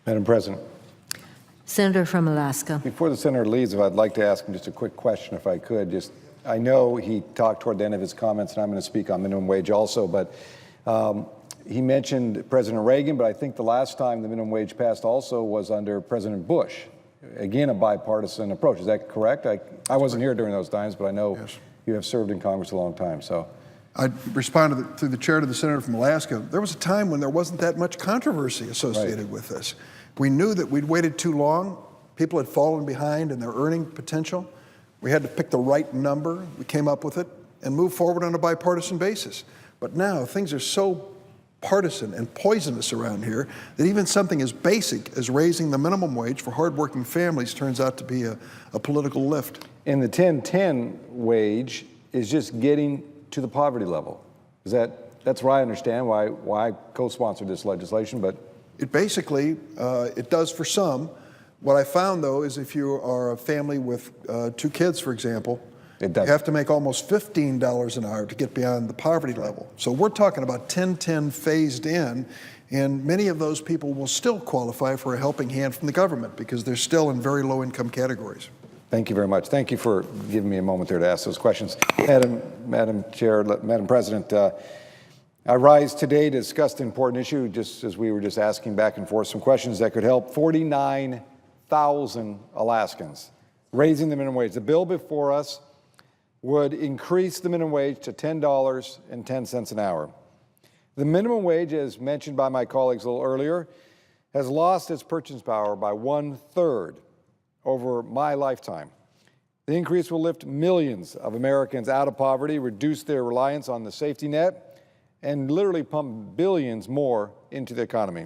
Madam President. Senator from Alaska. Before the senator leaves, I'd like to ask him just a quick question, if I could. I know he talked toward the end of his comments, and I'm going to speak on minimum wage also, but he mentioned President Reagan, but I think the last time the minimum wage passed also was under President Bush. Again, a bipartisan approach. Is that correct? I wasn't here during those times, but I know you have served in Congress a long time. So I responded through the chair to the senator from Alaska. There was a time when there wasn't that much controversy associated with this. We knew that we'd waited too long. People had fallen behind in their earning potential. We had to pick the right number. We came up with it and moved forward on a bipartisan basis. But now things are so partisan and poisonous around here that even something as basic as raising the minimum wage for hardworking families turns out to be a political lift. And the 10-10 wage is just getting to the poverty level. That's where I understand why I co-sponsored this legislation, but it basically, it does for some. What I found, though, is if you are a family with 2 kids, for example, you have to make almost $15 an hour to get beyond the poverty level. So we're talking about 10-10 phased in, and many of those people will still qualify for a helping hand from the government because they're still in very low income categories. Thank you very much. Thank you for giving me a moment there to ask those questions. Madam Chair, Madam President, I rise today to discuss the important issue, just as we were just asking back and forth some questions that could help 49,000 Alaskans, raising the minimum wage. The bill before us would increase the minimum wage to $10.10 an hour. The minimum wage, as mentioned by my colleagues a little earlier, has lost its purchasing power by 1/3 over my lifetime. The increase will lift millions of Americans out of poverty, reduce their reliance on the safety net, and literally pump billions more into the economy.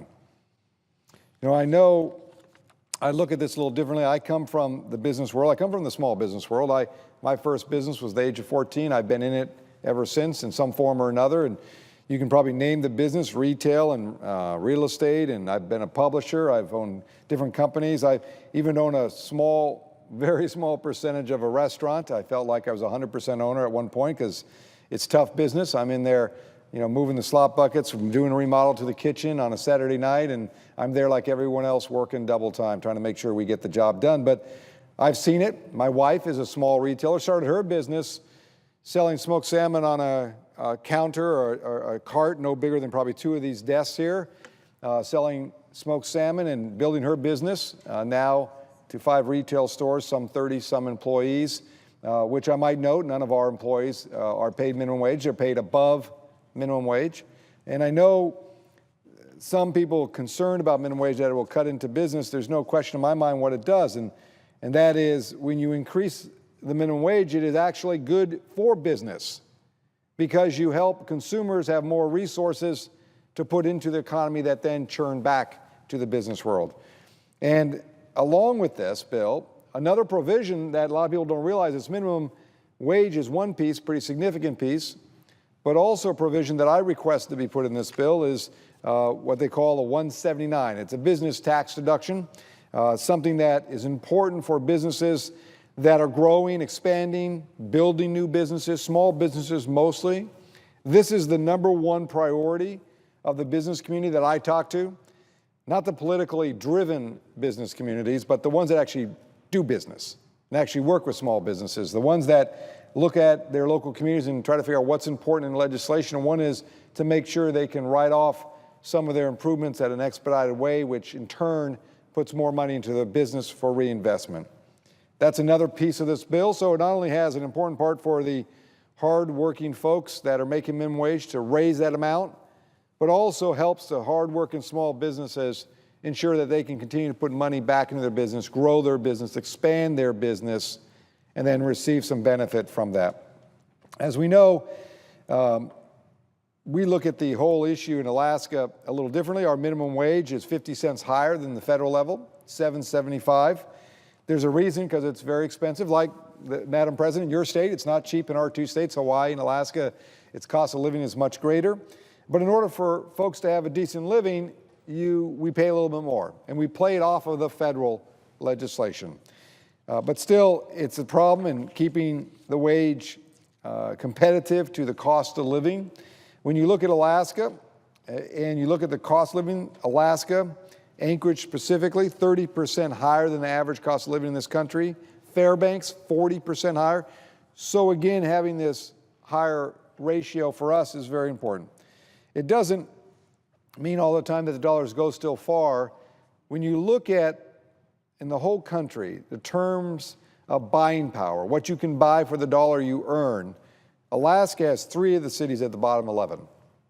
You know I look at this a little differently. I come from the business world. I come from the small business world. My first business was the age of 14. I've been in it ever since in some form or another. And you can probably name the business, retail and real estate. And I've been a publisher. I've owned different companies. I even own a very small percentage of a restaurant. I felt like I was 100% owner at one point because it's tough business. I'm in there moving the slop buckets, from doing a remodel to the kitchen on a Saturday night, and I'm there like everyone else working double time, trying to make sure we get the job done. But I've seen it. My wife is a small retailer, started her business selling smoked salmon on a counter or a cart no bigger than probably 2 of these desks here, selling smoked salmon and building her business now to 5 retail stores, some 30-some employees, which I might note, none of our employees are paid minimum wage. They're paid above minimum wage. And I know some people concerned about minimum wage that it will cut into business. There's no question in my mind what it does. And that is, when you increase the minimum wage, it is actually good for business because you help consumers have more resources to put into the economy that then churn back to the business world. And along with this bill, another provision that a lot of people don't realize is minimum wage is one piece, pretty significant piece, but also a provision that I request to be put in this bill is what they call a 179. It's a business tax deduction, something that is important for businesses that are growing, expanding, building new businesses, small businesses mostly. This is the #1 priority of the business community that I talk to, not the politically driven business communities, but the ones that actually do business and actually work with small businesses, the ones that look at their local communities and try to figure out what's important in legislation. And one is to make sure they can write off some of their improvements at an expedited way, which in turn puts more money into the business for reinvestment. That's another piece of this bill. So it not only has an important part for the hard-working folks that are making minimum wage to raise that amount, but also helps the hard-working small businesses ensure that they can continue to put money back into their business, grow their business, expand their business, and then receive some benefit from that. As we know, we look at the whole issue in Alaska a little differently. Our minimum wage is 50 cents higher than the federal level, $7.75. There's a reason, because it's very expensive. Like, Madam President, your state, it's not cheap in our 2 states, Hawaii and Alaska. Its cost of living is much greater. But in order for folks to have a decent living, we pay a little bit more, and we play it off of the federal legislation. But still, it's a problem in keeping the wage competitive to the cost of living. When you look at Alaska and you look at the cost of living, Alaska Anchorage specifically, 30% higher than the average cost of living in this country. Fairbanks, 40% higher. So again, having this higher ratio for us is very important. It doesn't mean all the time that the dollars go still far. When you look at, in the whole country, the terms of buying power, what you can buy for the dollar you earn, Alaska has 3 of the cities at the bottom 11.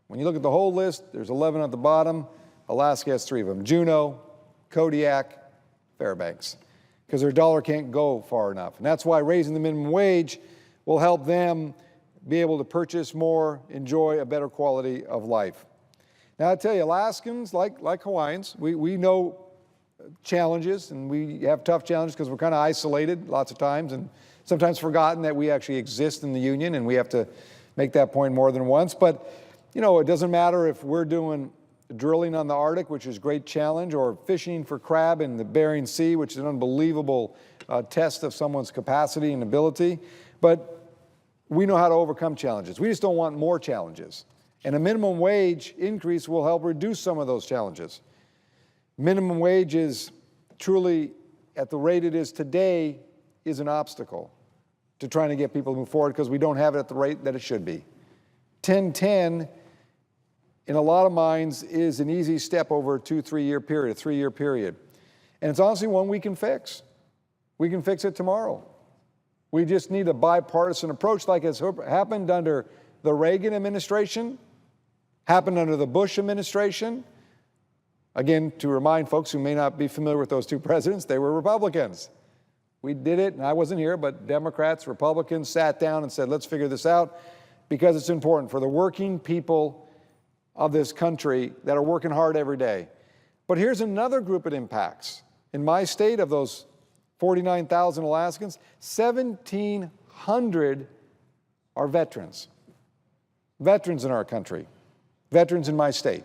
When you look at the whole list, there's 11 at the bottom. Alaska has 3 of them: Juneau, Kodiak, Fairbanks, because their dollar can't go far enough. And that's why raising the minimum wage will help them be able to purchase more, enjoy a better quality of life. Now, I tell you, Alaskans, like Hawaiians, we know challenges, and we have tough challenges because we're kind of isolated lots of times, and sometimes forgotten that we actually exist in the Union, and we have to make that point more than once. But, you know, it doesn't matter if we're doing drilling on the Arctic, which is a great challenge, or fishing for crab in the Bering Sea, which is an unbelievable test of someone's capacity and ability. But we know how to overcome challenges. We just don't want more challenges. And a minimum wage increase will help reduce some of those challenges. Minimum wage is truly, at the rate it is today, is an obstacle to trying to get people to move forward because we don't have it at the rate that it should be. 10-10, in a lot of minds, is an easy step over a 2-3-year period, a 3-year period. And it's honestly one we can fix. We can fix it tomorrow. We just need a bipartisan approach like has happened under the Reagan administration, happened under the Bush administration. Again, to remind folks who may not be familiar with those 2 presidents, they were Republicans. We did it, and I wasn't here, but Democrats, Republicans sat down and said, let's figure this out because it's important for the working people of this country that are working hard every day. But here's another group it impacts. In my state, of those 49,000 Alaskans, 1,700 are veterans. Veterans in our country, veterans in my state,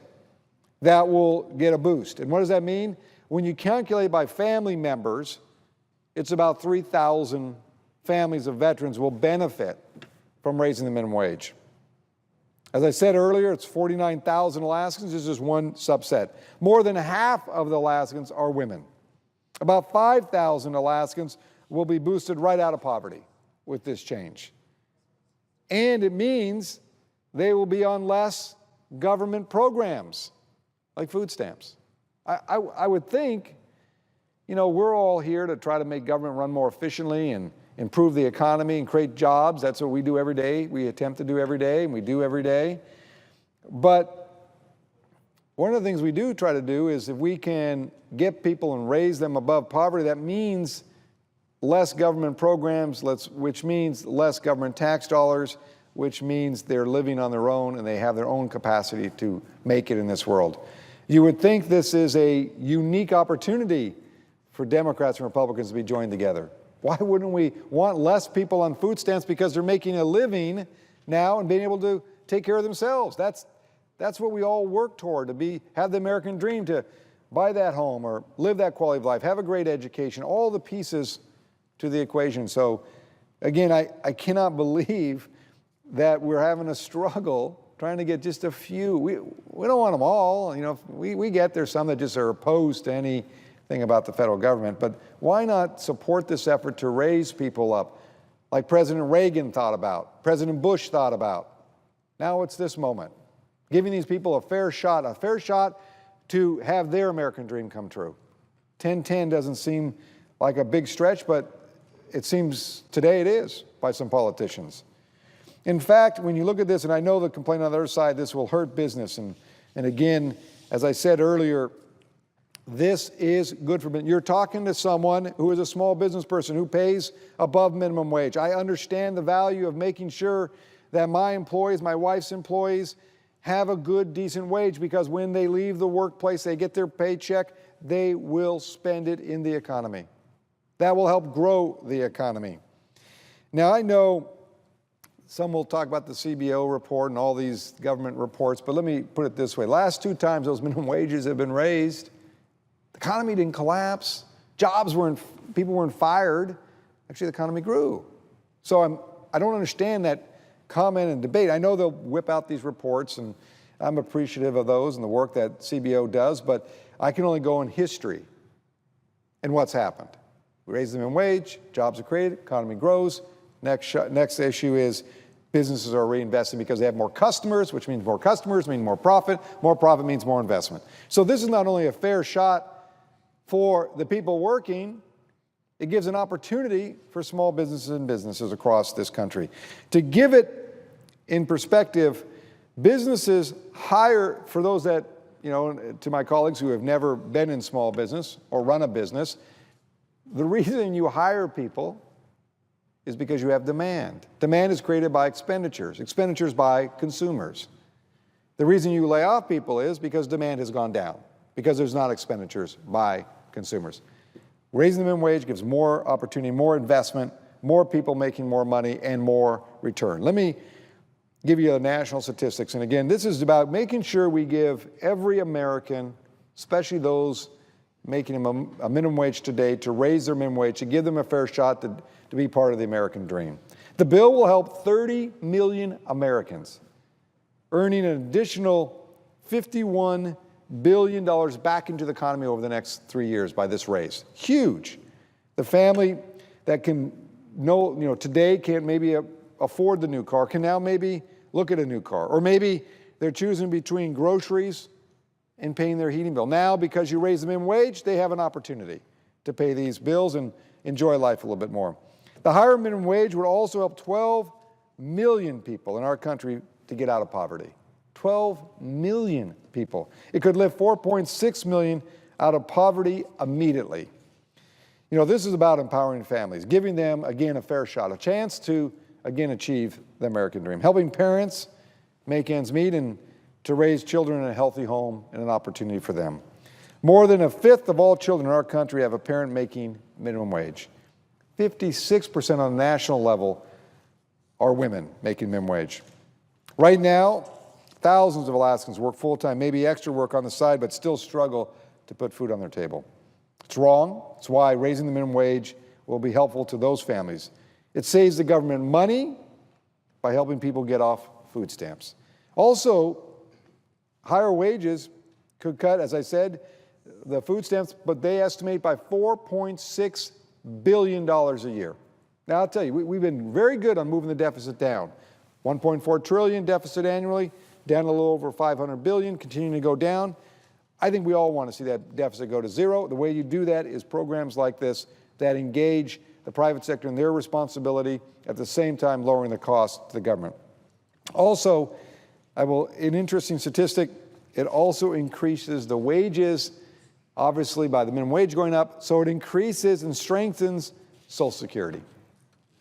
that will get a boost. And what does that mean? When you calculate by family members, it's about 3,000 families of veterans will benefit from raising the minimum wage. As I said earlier, it's 49,000 Alaskans. This is just one subset. More than half of the Alaskans are women. About 5,000 Alaskans will be boosted right out of poverty with this change. And it means they will be on less government programs like food stamps. I would think, you know, we're all here to try to make government run more efficiently and improve the economy and create jobs. That's what we do every day. We attempt to do every day, and we do every day. But one of the things we do try to do is if we can get people and raise them above poverty, that means less government programs, which means less government tax dollars, which means they're living on their own and they have their own capacity to make it in this world. You would think this is a unique opportunity for Democrats and Republicans to be joined together. Why wouldn't we want less people on food stamps because they're making a living now and being able to take care of themselves? That's what we all work toward, to have the American dream, to buy that home or live that quality of life, have a great education, all the pieces to the equation. So again, I cannot believe that we're having a struggle trying to get just a few. We don't want them all. You know, we get there's some that just are opposed to anything about the federal government, but why not support this effort to raise people up like President Reagan thought about, President Bush thought about? Now it's this moment, giving these people a fair shot to have their American dream come true. 10-10 doesn't seem like a big stretch, but it seems today it is by some politicians. In fact, when you look at this, and I know the complaint on the other side, this will hurt business. And again, as I said earlier, this is good for business. You're talking to someone who is a small business person who pays above minimum wage. I understand the value of making sure that my employees, my wife's employees, have a good, decent wage, because when they leave the workplace, they get their paycheck, they will spend it in the economy. That will help grow the economy. Now, I know some will talk about the CBO report and all these government reports, but let me put it this way. Last 2 times those minimum wages have been raised, the economy didn't collapse, people weren't fired, actually the economy grew. So I don't understand that comment and debate. I know they'll whip out these reports, and I'm appreciative of those and the work that CBO does, but I can only go in history and what's happened. We raise the minimum wage, jobs are created, economy grows. Next issue is businesses are reinvesting because they have more customers, which means more customers mean more profit. More profit means more investment. So this is not only a fair shot for the people working, it gives an opportunity for small businesses and businesses across this country. To give it in perspective, businesses hire, for those that, to my colleagues who have never been in small business or run a business, the reason you hire people is because you have demand. Demand is created by expenditures, expenditures by consumers. The reason you lay off people is because demand has gone down, because there's not expenditures by consumers. Raising the minimum wage gives more opportunity, more investment, more people making more money, and more return. Let me give you the national statistics. And again, this is about making sure we give every American, especially those making a minimum wage today, to raise their minimum wage, to give them a fair shot to be part of the American dream. The bill will help 30 million Americans, earning an additional $51 billion back into the economy over the next 3 years by this raise. Huge. The family that can today can't maybe afford the new car can now maybe look at a new car. Or maybe they're choosing between groceries and paying their heating bill. Now, because you raise the minimum wage, they have an opportunity to pay these bills and enjoy life a little bit more. The higher minimum wage would also help 12 million people in our country to get out of poverty. 12 million people. It could lift 4.6 million out of poverty immediately. This is about empowering families, giving them, again, a fair shot, a chance to, again, achieve the American dream, helping parents make ends meet and to raise children in a healthy home and an opportunity for them. More than a fifth of all children in our country have a parent making minimum wage. 56% on a national level are women making minimum wage. Right now, thousands of Alaskans work full-time, maybe extra work on the side, but still struggle to put food on their table. It's wrong. It's why raising the minimum wage will be helpful to those families. It saves the government money by helping people get off food stamps. Also, higher wages could cut, as I said, the food stamps, but they estimate by $4.6 billion a year. Now, I'll tell you, we've been very good on moving the deficit down. 1.4 trillion deficit annually, down a little over 500 billion, continuing to go down. I think we all want to see that deficit go to zero. The way you do that is programs like this that engage the private sector in their responsibility, at the same time lowering the cost to the government. Also, an interesting statistic, it also increases the wages, obviously by the minimum wage going up, so it increases and strengthens Social Security,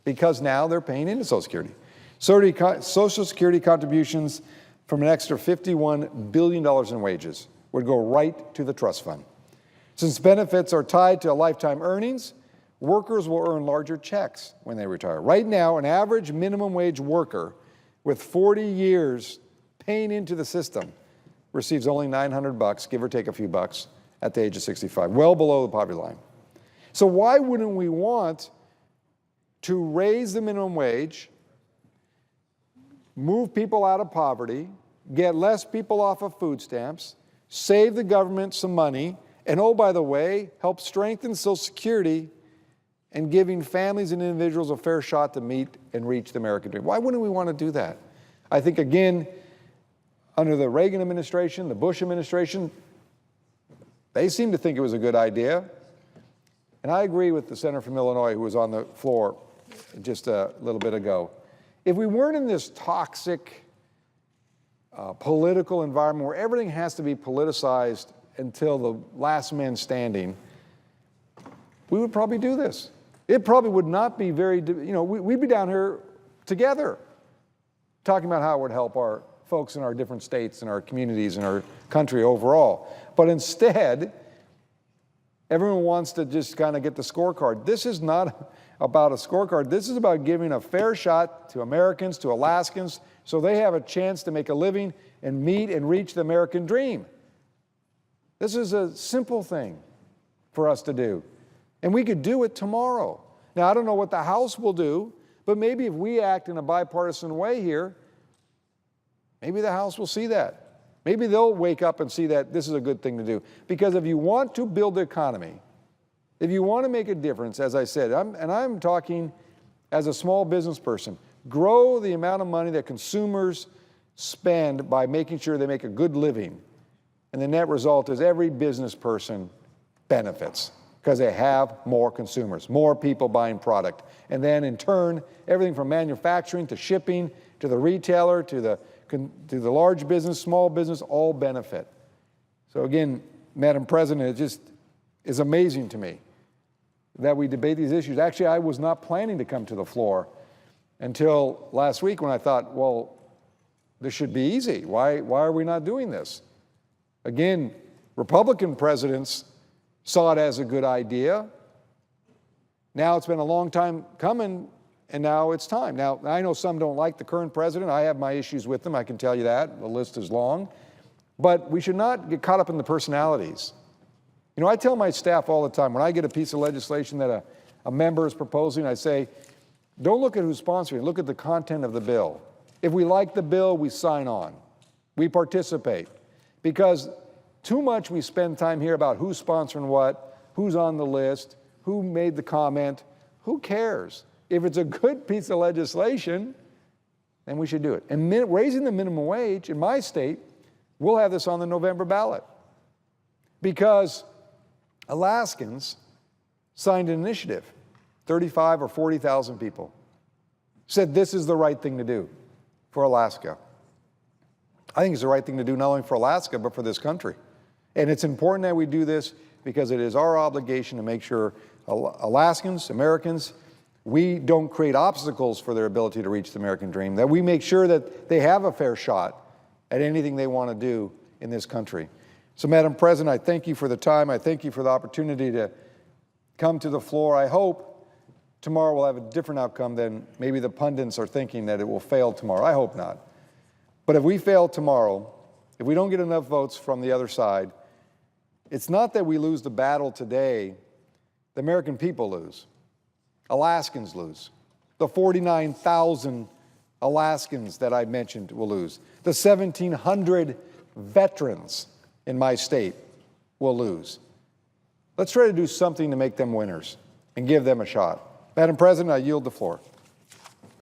because now they're paying into Social Security. Social Security contributions from an extra $51 billion in wages would go right to the trust fund. Since benefits are tied to lifetime earnings, workers will earn larger checks when they retire. Right now, an average minimum wage worker with 40 years paying into the system receives only $900, give or take a few bucks, at the age of 65, well below the poverty line. So why wouldn't we want to raise the minimum wage, move people out of poverty, get less people off of food stamps, save the government some money, and oh, by the way, help strengthen Social Security and giving families and individuals a fair shot to meet and reach the American dream? Why wouldn't we want to do that? I think, again, under the Reagan administration, the Bush administration, they seemed to think it was a good idea. And I agree with the senator from Illinois who was on the floor just a little bit ago. If we weren't in this toxic political environment where everything has to be politicized until the last man standing, we would probably do this. It probably would not be very, we'd be down here together talking about how it would help our folks in our different states and our communities and our country overall. But instead, everyone wants to just kind of get the scorecard. This is not about a scorecard. This is about giving a fair shot to Americans, to Alaskans, so they have a chance to make a living and meet and reach the American dream. This is a simple thing for us to do. And we could do it tomorrow. Now, I don't know what the House will do, but maybe if we act in a bipartisan way here, maybe the House will see that. Maybe they'll wake up and see that this is a good thing to do. Because if you want to build the economy, if you want to make a difference, as I said, I'm talking as a small business person, grow the amount of money that consumers spend by making sure they make a good living. And the net result is every business person benefits because they have more consumers, more people buying product. And then in turn, everything from manufacturing to shipping to the retailer to the large business, small business, all benefit. So again, Madam President, it just is amazing to me that we debate these issues. Actually, I was not planning to come to the floor until last week when I thought, well, this should be easy. Why are we not doing this? Again, Republican presidents saw it as a good idea. Now it's been a long time coming, and now it's time. Now, I know some don't like the current president. I have my issues with them, I can tell you that. The list is long. But we should not get caught up in the personalities. You know, I tell my staff all the time, when I get a piece of legislation that a member is proposing, I say, don't look at who's sponsoring, look at the content of the bill. If we like the bill, we sign on. We participate. Because too much we spend time here about who's sponsoring what, who's on the list, who made the comment. Who cares? If it's a good piece of legislation, then we should do it. And raising the minimum wage in my state, we'll have this on the November ballot. Because Alaskans signed an initiative, 35 or 40,000 people, said this is the right thing to do for Alaska. I think it's the right thing to do not only for Alaska, but for this country. And it's important that we do this because it is our obligation to make sure Alaskans, Americans, we don't create obstacles for their ability to reach the American dream, that we make sure that they have a fair shot at anything they want to do in this country. So, Madam President, I thank you for the time. I thank you for the opportunity to come to the floor. I hope tomorrow will have a different outcome than maybe the pundits are thinking that it will fail tomorrow. I hope not. But if we fail tomorrow, if we don't get enough votes from the other side, it's not that we lose the battle today. The American people lose. Alaskans lose. The 49,000 Alaskans that I mentioned will lose. The 1,700 veterans in my state will lose. Let's try to do something to make them winners and give them a shot. Madam President, I yield the floor.